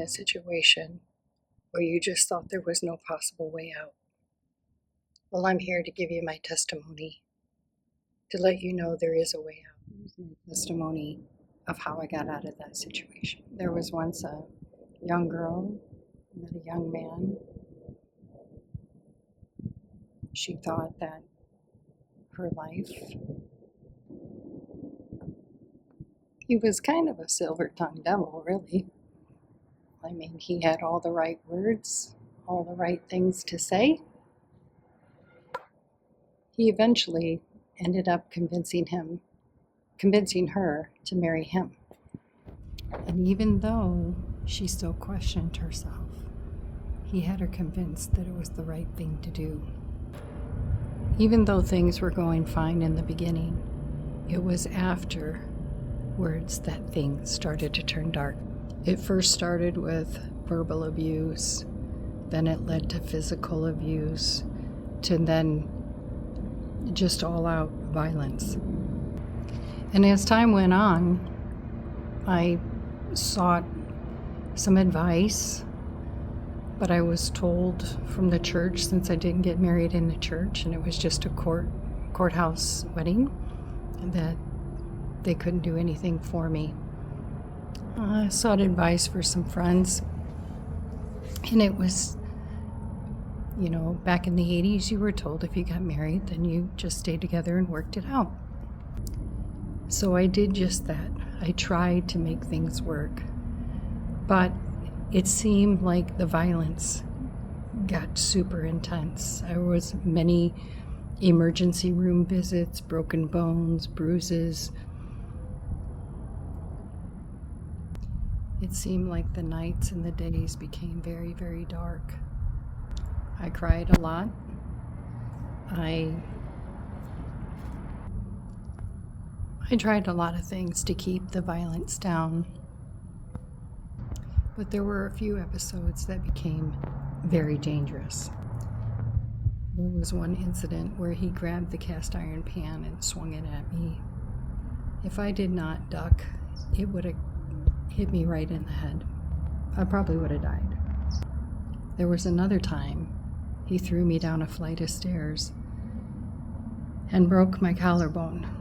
a situation where you just thought there was no possible way out? Well, I'm here to give you my testimony, to let you know there is a way out. Here's my testimony of how I got out of that situation. There was once a young girl met a young man. She thought that her life, he was kind of a silver-tongued devil, really. I mean, he had all the right words, all the right things to say. He eventually ended up convincing her to marry him. And even though she still questioned herself, he had her convinced that it was the right thing to do. Even though things were going fine in the beginning, it was afterwards that things started to turn dark. It first started with verbal abuse, then it led to physical abuse, to then just all-out violence. And as time went on, I sought some advice, but I was told from the church, since I didn't get married in the church and it was just a courthouse wedding, that they couldn't do anything for me. I sought advice for some friends, and it was, back in the 80s, you were told if you got married, then you just stayed together and worked it out. So I did just that. I tried to make things work, but it seemed like the violence got super intense. There was many emergency room visits, broken bones, bruises. It seemed like the nights and the days became very, very dark. I cried a lot. I tried a lot of things to keep the violence down, but there were a few episodes that became very dangerous. There was one incident where he grabbed the cast iron pan and swung it at me. If I did not duck, it would have hit me right in the head. I probably would have died. There was another time he threw me down a flight of stairs and broke my collarbone.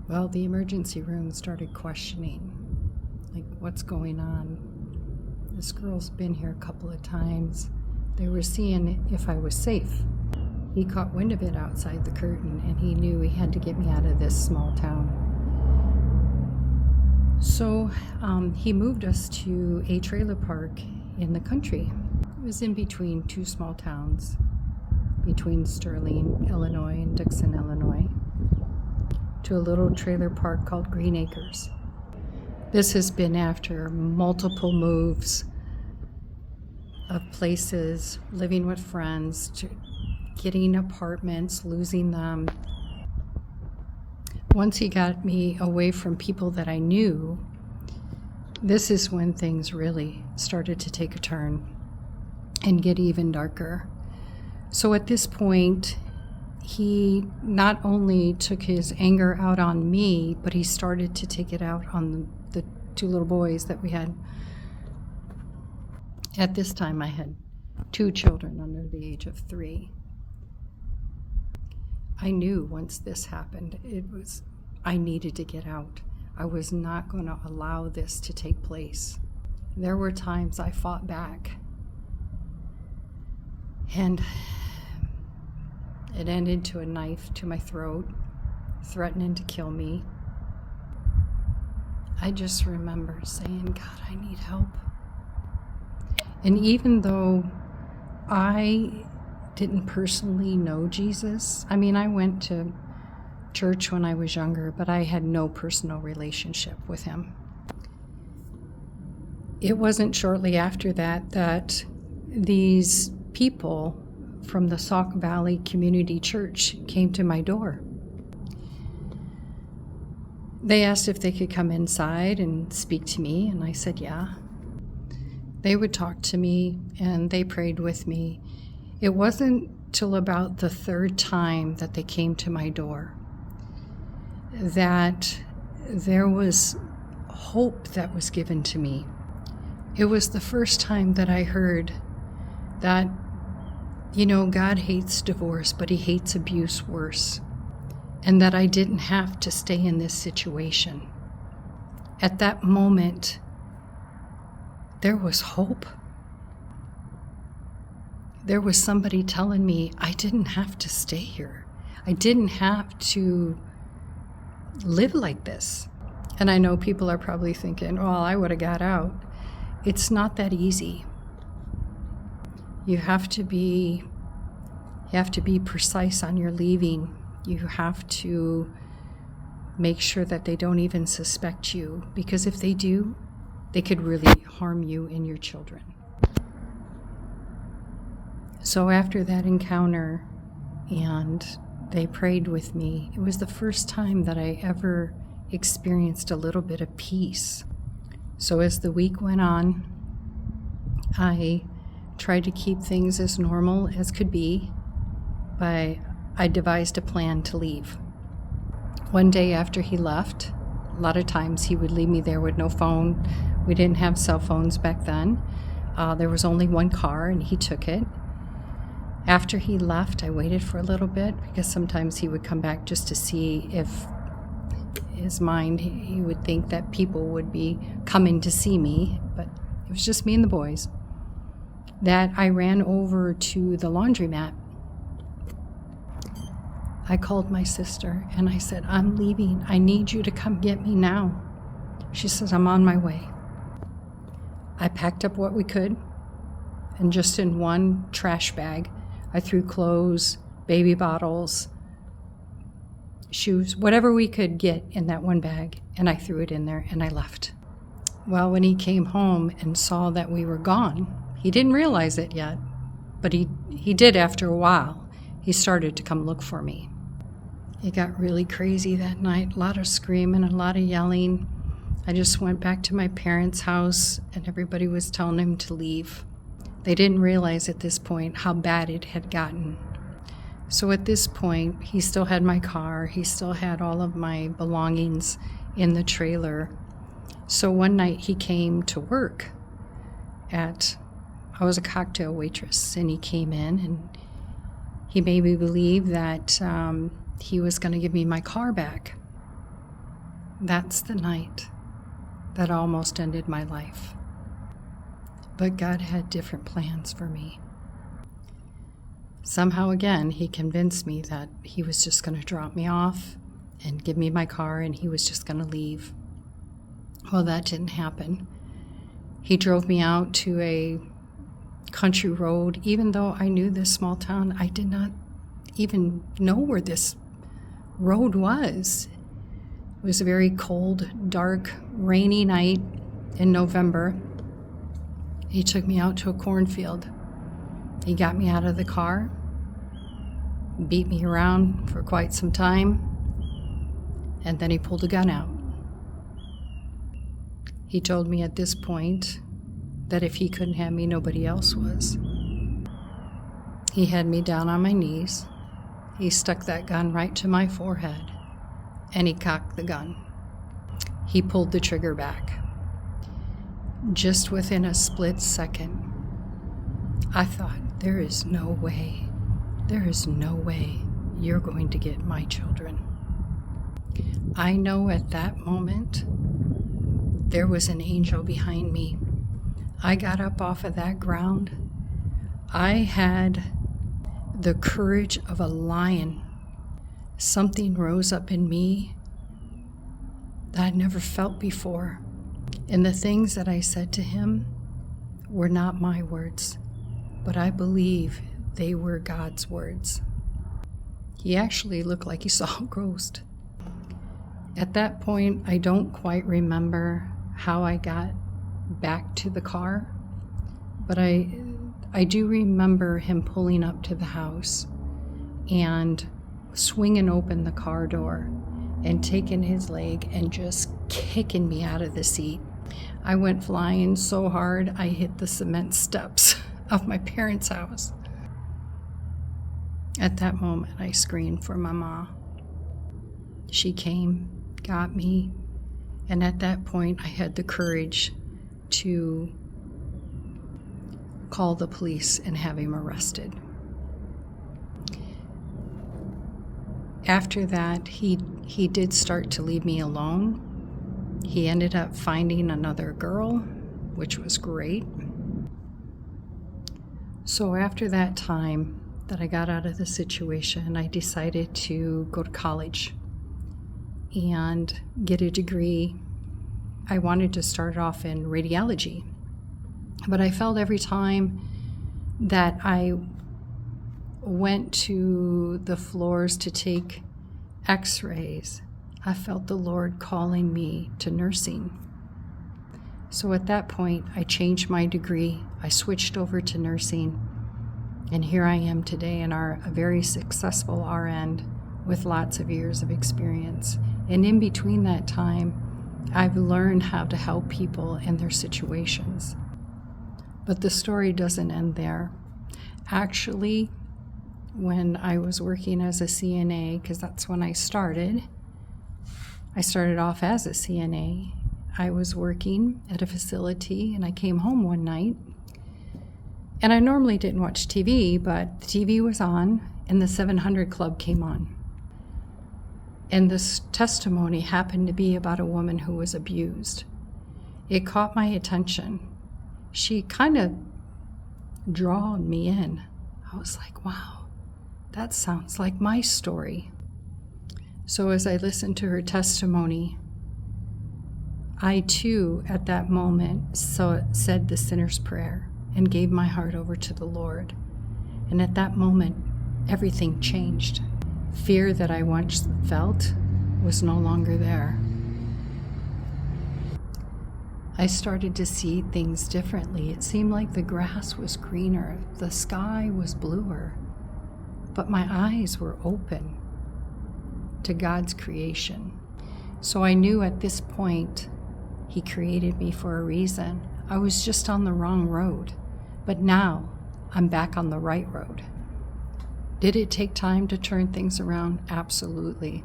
Well, the emergency room started questioning, what's going on? This girl's been here a couple of times. They were seeing if I was safe. He caught wind of it outside the curtain, and he knew he had to get me out of this small town. So he moved us to a trailer park in the country. It was in between two small towns, between Sterling, Illinois, and Dixon, Illinois, to a little trailer park called Green Acres. This has been after multiple moves of places, living with friends, to getting apartments, losing them. Once he got me away from people that I knew, this is when things really started to take a turn and get even darker. So at this point, he not only took his anger out on me, but he started to take it out on the two little boys that we had. At this time, I had 2 children under the age of 3. I knew once this happened, I needed to get out. I was not going to allow this to take place. There were times I fought back, and it ended to a knife to my throat, threatening to kill me. I just remember saying, God, I need help. And even though I didn't personally know Jesus, I went to church when I was younger, but I had no personal relationship with him. It wasn't shortly after that these people from the Sauk Valley Community Church came to my door. They asked if they could come inside and speak to me, and I said, yeah. They would talk to me, and they prayed with me. It wasn't till about the 3rd time that they came to my door that there was hope that was given to me. It was the first time that I heard that, God hates divorce, but he hates abuse worse. And that I didn't have to stay in this situation. At that moment, there was hope. There was somebody telling me I didn't have to stay here. I didn't have to live like this. And I know people are probably thinking, well, I would have got out. It's not that easy. You have to be precise on your leaving. You have to make sure that they don't even suspect you, because if they do, they could really harm you and your children. So after that encounter, and they prayed with me, it was the first time that I ever experienced a little bit of peace. So as the week went on, I tried to keep things as normal as could be, but I devised a plan to leave. One day after he left, a lot of times he would leave me there with no phone. We didn't have cell phones back then. There was only one car, and he took it. After he left, I waited for a little bit, because sometimes he would come back just to see if his mind, he would think that people would be coming to see me, but it was just me and the boys. That I ran over to the laundromat. I called my sister and I said, I'm leaving. I need you to come get me now. She says, I'm on my way. I packed up what we could, and just in one trash bag, I threw clothes, baby bottles, shoes, whatever we could get in that one bag, and I threw it in there and I left. Well, when he came home and saw that we were gone, he didn't realize it yet, but he did after a while. He started to come look for me. It got really crazy that night, a lot of screaming, a lot of yelling. I just went back to my parents' house, and everybody was telling him to leave. They didn't realize at this point how bad it had gotten. So at this point, he still had my car. He still had all of my belongings in the trailer. So one night he came to work I was a cocktail waitress, and he came in and he made me believe that he was going to give me my car back. That's the night that almost ended my life. But God had different plans for me. Somehow again, he convinced me that he was just going to drop me off and give me my car, and he was just going to leave. Well, that didn't happen. He drove me out to a country road. Even though I knew this small town, I did not even know where this road was. It was a very cold, dark, rainy night in November. He took me out to a cornfield. He got me out of the car, beat me around for quite some time, and then he pulled a gun out. He told me at this point that if he couldn't have me, nobody else was. He had me down on my knees. He stuck that gun right to my forehead, and he cocked the gun. He pulled the trigger back. Just within a split second, I thought, there is no way you're going to get my children. I know at that moment, there was an angel behind me. I got up off of that ground. I had the courage of a lion. Something rose up in me that I'd never felt before. And the things that I said to him were not my words, but I believe they were God's words. He actually looked like he saw a ghost. At that point, I don't quite remember how I got back to the car, but I do remember him pulling up to the house and swinging open the car door and taking his leg and just kicking me out of the seat. I went flying so hard I hit the cement steps of my parents' house. At that moment, I screamed for my mom. She came, got me, And at that point, I had the courage to call the police and have him arrested. After that, he did start to leave me alone. He ended up finding another girl, which was great. So after that time that I got out of the situation, I decided to go to college and get a degree. I wanted to start off in radiology, but I felt every time that I went to the floors to take x-rays, I felt the Lord calling me to nursing. So at that point, I changed my degree. I switched over to nursing, and here I am today and are a very successful RN with lots of years of experience. And in between that time, I've learned how to help people in their situations. But the story doesn't end there. Actually, when I was working as a CNA, because that's when I started off as a CNA. I was working at a facility, and I came home one night, and I normally didn't watch TV, but the TV was on, and the 700 Club came on. And this testimony happened to be about a woman who was abused. It caught my attention. She kind of drew me in. I was like, wow. That sounds like my story. So as I listened to her testimony, I too, at that moment, said the sinner's prayer and gave my heart over to the Lord. And at that moment, everything changed. Fear that I once felt was no longer there. I started to see things differently. It seemed like the grass was greener, the sky was bluer. But my eyes were open to God's creation. So I knew at this point, He created me for a reason. I was just on the wrong road, but now I'm back on the right road. Did it take time to turn things around? Absolutely.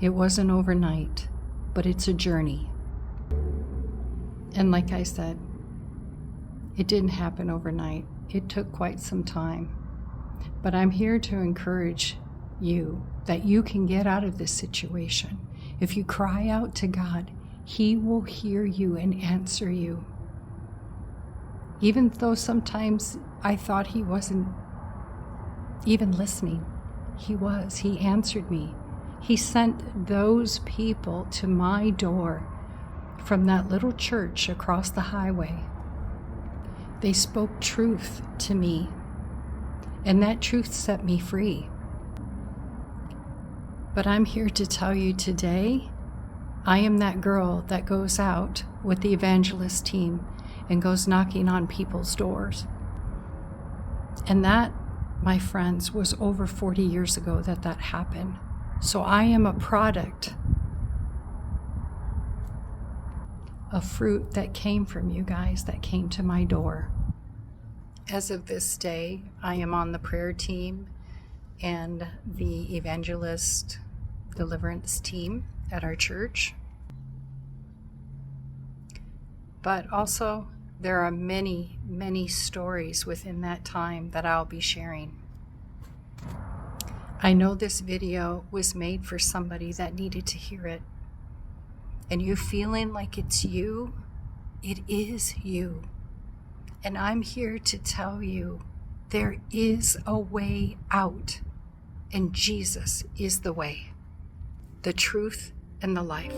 It wasn't overnight, but it's a journey. And like I said, it didn't happen overnight. It took quite some time. But I'm here to encourage you that you can get out of this situation. If you cry out to God, He will hear you and answer you. Even though sometimes I thought He wasn't even listening, He was. He answered me. He sent those people to my door from that little church across the highway. They spoke truth to me. And that truth set me free. But I'm here to tell you today, I am that girl that goes out with the evangelist team and goes knocking on people's doors. And that, my friends, was over 40 years ago that happened. So I am a product of fruit that came from you guys, that came to my door. As of this day, I am on the prayer team and the evangelist deliverance team at our church. But also, there are many, many stories within that time that I'll be sharing. I know this video was made for somebody that needed to hear it. And you feeling like it's you, it is you. And I'm here to tell you there is a way out, and Jesus is the way, the truth, and the life.